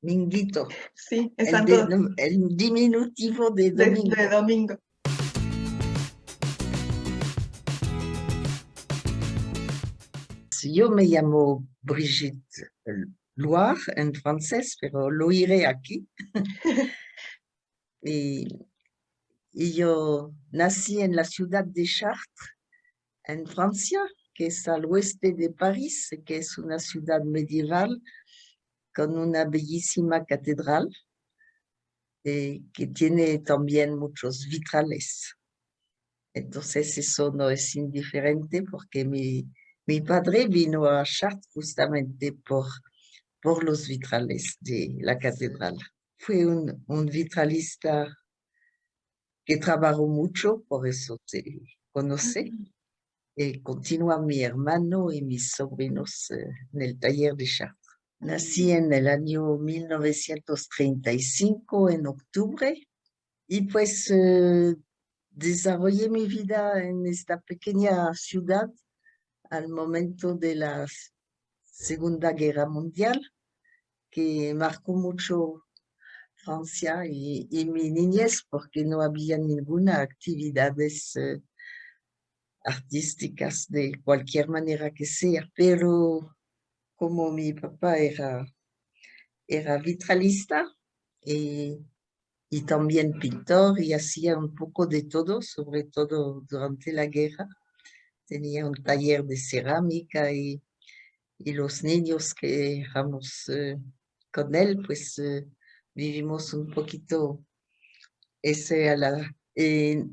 Minguito, Sí, es santo el diminutivo de de domingo. domingo. Yo me llamo Brigitte Loire en francés, pero lo iré aquí. Y, y yo nací en la ciudad de Chartres, en Francia, que es al oeste de París, que es una ciudad medieval con una bellísima catedral que tiene también muchos vitrales. Entonces eso no es indiferente porque mi padre vino a Chartres justamente por los vitrales de la catedral. Fue un vitralista que trabajó mucho, por eso se conoce. Continúa mi hermano y mis sobrinos en el taller de Chartres. Nací en el año 1935, en octubre, y pues desarrollé mi vida en esta pequeña ciudad al momento de la Segunda Guerra Mundial, que marcó mucho Francia y mi niñez, porque no había ninguna actividades artísticas de cualquier manera que sea, pero como mi papá era vitralista y, y también pintor y hacía un poco de todo, sobre todo durante la guerra. Tenía un taller de cerámica y los niños que éramos con él, pues vivimos un poquito ese a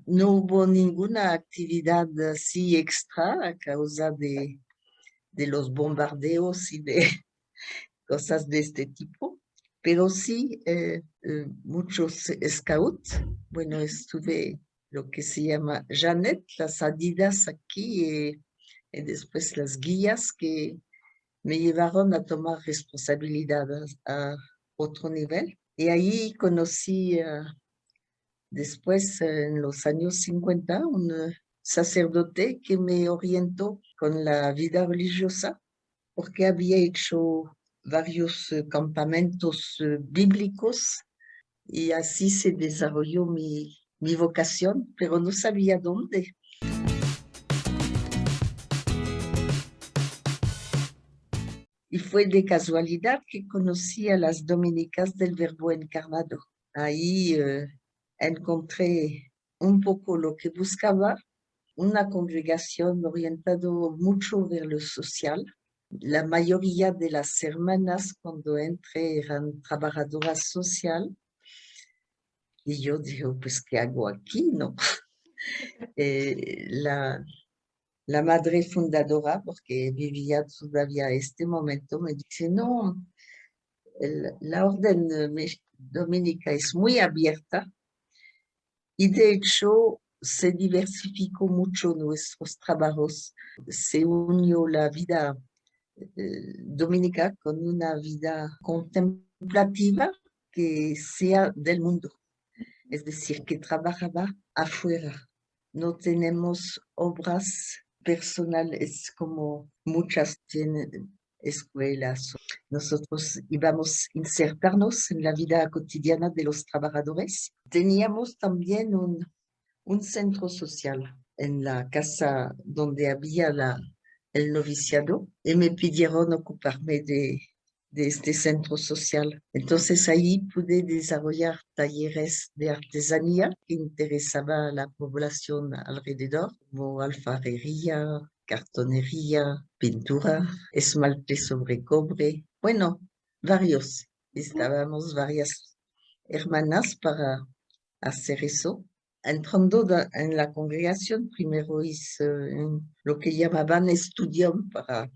no hubo ninguna actividad así extra a causa de los bombardeos y de cosas de este tipo, pero sí muchos scouts. Bueno, estuve lo que se llama Janet, las adidas aquí y después las guías que me llevaron a tomar responsabilidad a otro nivel. Y ahí conocí después, en los años 50, un sacerdote que me orientó con la vida religiosa porque había hecho varios campamentos bíblicos y así se desarrolló mi vocación, pero no sabía dónde. Y fue de casualidad que conocí a las dominicas del Verbo Encarnado. Ahí encontré un poco lo que buscaba, una congregación orientada mucho ver lo social. La mayoría de las hermanas cuando entré eran trabajadoras sociales y yo digo, pues, ¿qué hago aquí? No. Eh, la, la madre fundadora, porque vivía todavía este momento, me dice, no, la orden dominica es muy abierta y de hecho se diversificó mucho nuestros trabajos. Se unió la vida dominica con una vida contemplativa que sea del mundo, es decir, que trabajaba afuera. No tenemos obras personales como muchas tienen escuelas. Nosotros íbamos a insertarnos en la vida cotidiana de los trabajadores. Teníamos también un centro social en la casa donde había el noviciado y me pidieron ocuparme de este centro social. Entonces ahí pude desarrollar talleres de artesanía que interesaba a la población alrededor, como alfarería, cartonería, pintura, esmalte sobre cobre. Bueno, varios. Estábamos varias hermanas para hacer eso. Entrando en la congregación, primero hice lo que llamaban estudium para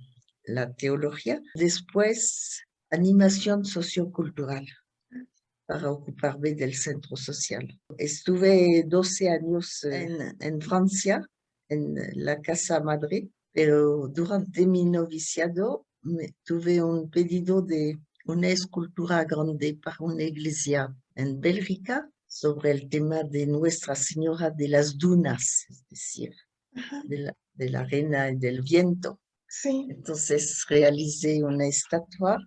la teología, después animación sociocultural para ocuparme del centro social. Estuve 12 años en Francia, en la Casa Madre, pero durante mi noviciado tuve un pedido de una escultura grande para una iglesia en Bélgica sobre el tema de Nuestra Señora de las Dunas, es decir, de la arena y del viento. Sí. Entonces realicé una estatua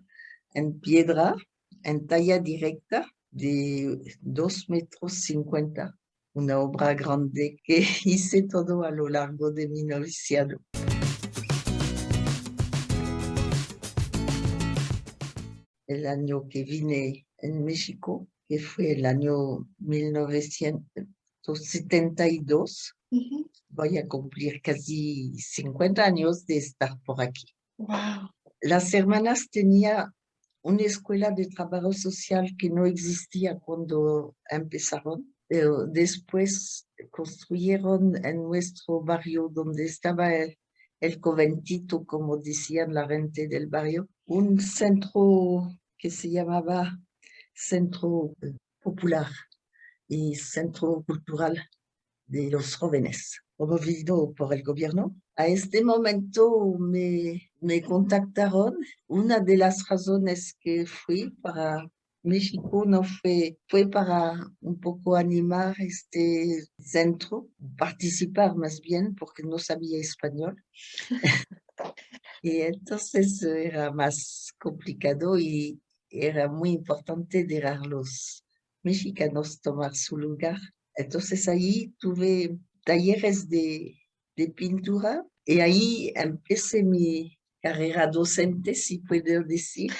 en piedra en talla directa de 2,50 metros. Una obra grande que hice todo a lo largo de mi noviciado. El año que vine en México, que fue el año 1972, voy a cumplir casi 50 años de estar por aquí. Wow. Las hermanas tenían una escuela de trabajo social que no existía cuando empezaron, pero después construyeron en nuestro barrio donde estaba el conventito, como decían la gente del barrio, un centro que se llamaba Centro Popular y Centro Cultural de los Jóvenes, promovido por el gobierno. A este momento me contactaron. Una de las razones que fui para México no fue para un poco animar este centro, participar más bien, porque no sabía español. Y entonces era más complicado y era muy importante dejar a los mexicanos tomar su lugar. Entonces ahí tuve talleres de pintura y ahí empecé mi carrera docente, si puedo decir,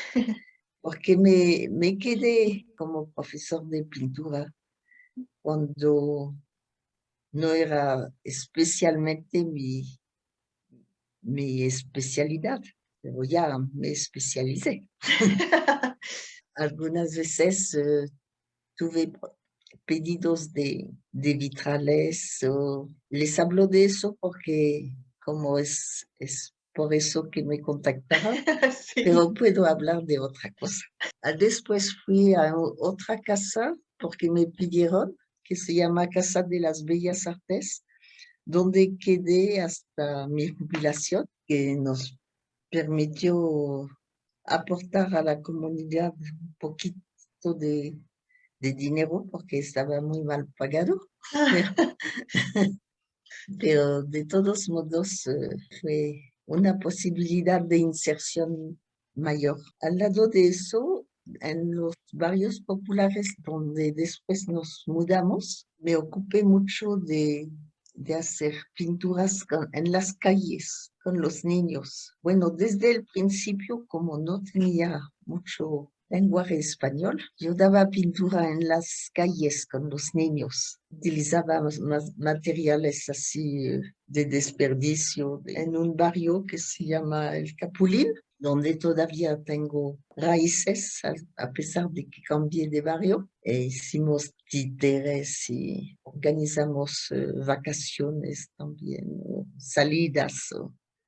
porque me quedé como profesor de pintura cuando no era especialmente mi especialidad, pero ya me especialicé. Algunas veces tuve pedidos de vitrales. Les hablo de eso porque como es por eso que me contactaron, Sí. pero puedo hablar de otra cosa. Después fui a otra casa porque me pidieron, que se llama Casa de las Bellas Artes, donde quedé hasta mi jubilación, que nos permitió aportar a la comunidad un poquito de dinero porque estaba muy mal pagado, pero, pero de todos modos fue una posibilidad de inserción mayor. Al lado de eso, en los barrios populares donde después nos mudamos, me ocupé mucho de hacer pinturas en las calles con los niños. Bueno, desde el principio, como no tenía mucho lenguaje español, yo daba pintura en las calles con los niños. Utilizaba materiales así de desperdicio en un barrio que se llama El Capulín, donde todavía tengo raíces, a pesar de que cambié de barrio. Hicimos títeres y organizamos vacaciones también, salidas.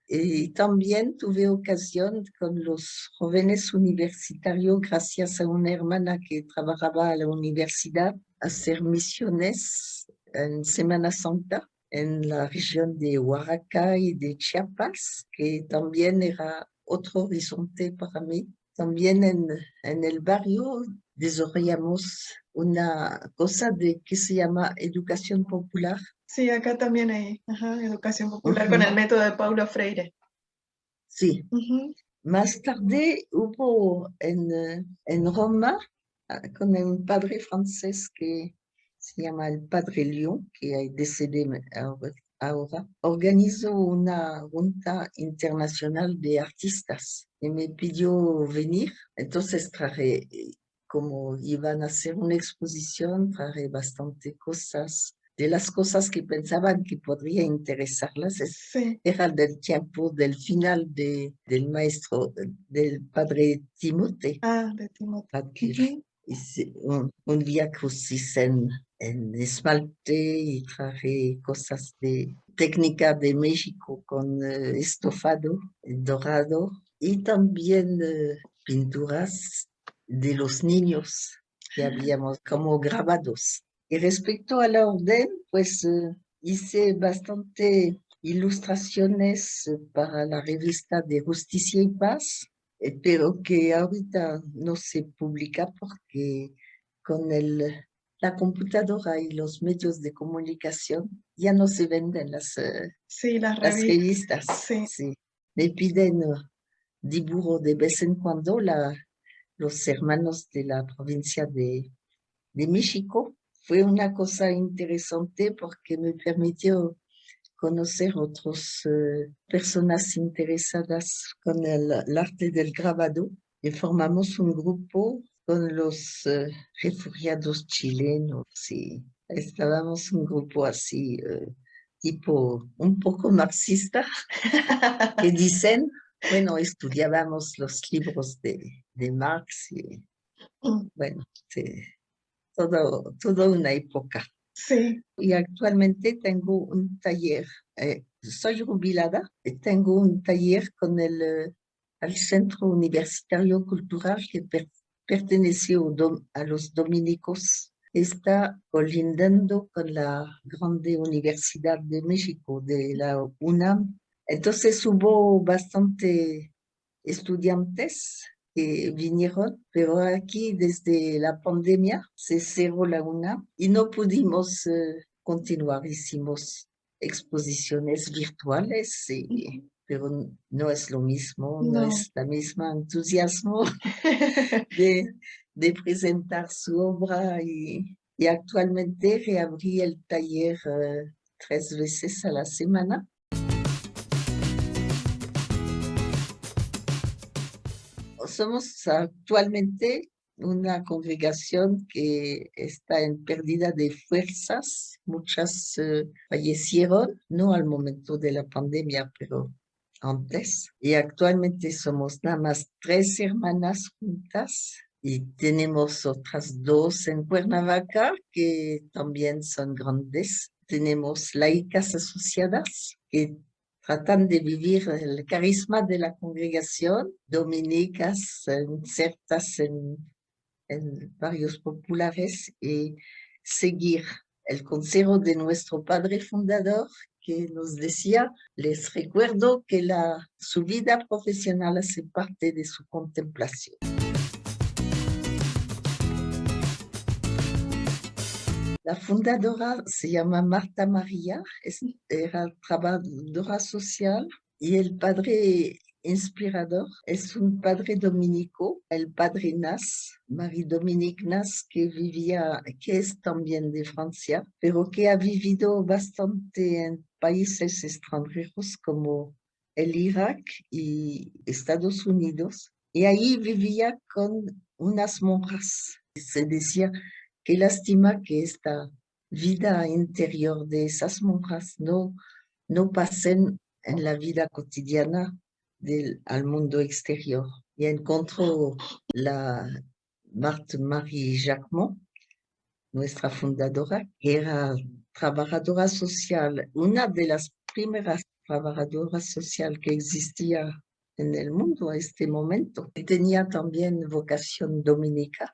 Y también tuve ocasión con los jóvenes universitarios, gracias a una hermana que trabajaba a la universidad, hacer misiones en Semana Santa en la región de Oaxaca y de Chiapas, que también era otro horizonte para mí. También en el barrio desarrollamos una cosa que se llama educación popular. Sí, acá también hay educación popular con el método de Paulo Freire. Sí. Más tarde hubo en Roma, con un padre francés que se llama el Padre Lyon, que hay decede ahora, organizó una junta internacional de artistas y me pidió venir. Entonces traje, como iban a hacer una exposición, traje bastante cosas. De las cosas que pensaban que podría interesarlas, Sí. era del tiempo del final del maestro, del padre Timote. De Timote. Hice un Via Crucis en esmalte y traje cosas de técnica de México con estofado dorado y también pinturas de los niños que habíamos como grabados. Y respecto a la orden, pues hice bastante ilustraciones para la revista de Justicia y Paz, pero que ahorita no se publica porque con la computadora y los medios de comunicación ya no se venden sí, las revistas. Sí. Sí. Me piden dibujo de vez en cuando. los hermanos de la provincia de México. Fue una cosa interesante porque me permitió conocer otras personas interesadas con el arte del grabado y formamos un grupo con los refugiados chilenos y estábamos un grupo así, tipo un poco marxista, que dicen, bueno, estudiábamos los libros de Marx y bueno, toda una época. Sí. Y actualmente tengo un taller, soy jubilada y tengo un taller con el Centro Universitario Cultural que perteneció a los dominicos. Está colindando con la Grande Universidad de México, de la UNAM. Entonces hubo bastante estudiantes que vinieron, pero aquí desde la pandemia se cerró la UNAM y no pudimos continuar. Hicimos exposiciones virtuales, pero no es lo mismo, no No. es la misma entusiasmo de, de presentar su obra y actualmente reabrí el taller 3 veces a la semana. Somos actualmente una congregación que está en pérdida de fuerzas. Muchas fallecieron, no al momento de la pandemia, pero antes. Y actualmente somos nada más 3 hermanas juntas y tenemos otras 2 en Cuernavaca que también son grandes. Tenemos laicas asociadas que tratan de vivir el carisma de la congregación, dominicas insertas en barrios populares y seguir el consejo de nuestro padre fundador que nos decía, les recuerdo que su vida profesional hace parte de su contemplación. La fundadora se llama Marta María, era trabajadora social y el padre inspirador es un padre dominico, el padre Nas, Marie-Dominique Nas, que es también de Francia, pero que ha vivido bastante en países extranjeros como el Irak y Estados Unidos. Y ahí vivía con unas monjas. Se decía, qué lástima que esta vida interior de esas monjas no pasen en la vida cotidiana al mundo exterior. Y encontró la Marthe Marie Jacquemont, nuestra fundadora, que era trabajadora social, una de las primeras trabajadoras sociales que existía en el mundo a este momento. Y tenía también vocación dominica.